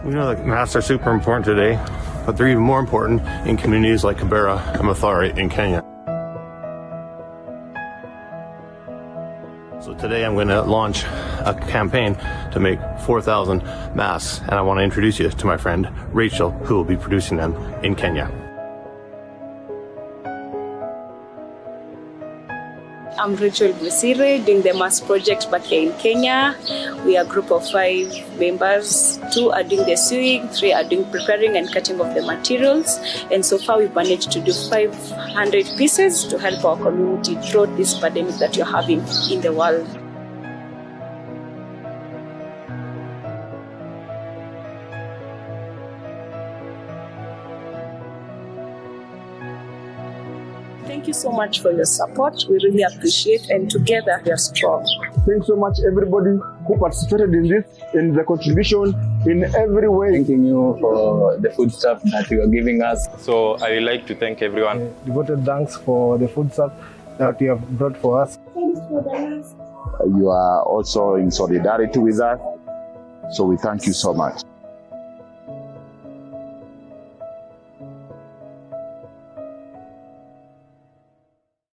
We know that masks are super important today, but they're even more important in communities like Kibera and Mathare in Kenya. So today I'm going to launch a campaign to make 4,000 masks, and I want to introduce you to my friend Rachel, who will be producing them in Kenya. I'm Rachel Bosire, doing the mass project back here in Kenya. We are a group of 5 members. 2 are doing the sewing, 3 are doing preparing and cutting of the materials. And so far we've managed to do 500 pieces to help our community through this pandemic that you're having in the world. Thank you so much for your support. We really appreciate, and together we are strong. Thanks so much, everybody who participated in this, in the contribution in every way. Thanking you for the food stuff that you are giving us. So I would like to thank everyone. Devoted thanks for the food stuff that you have brought for us. Thanks for the mask. You are also in solidarity with us, so we thank you so much.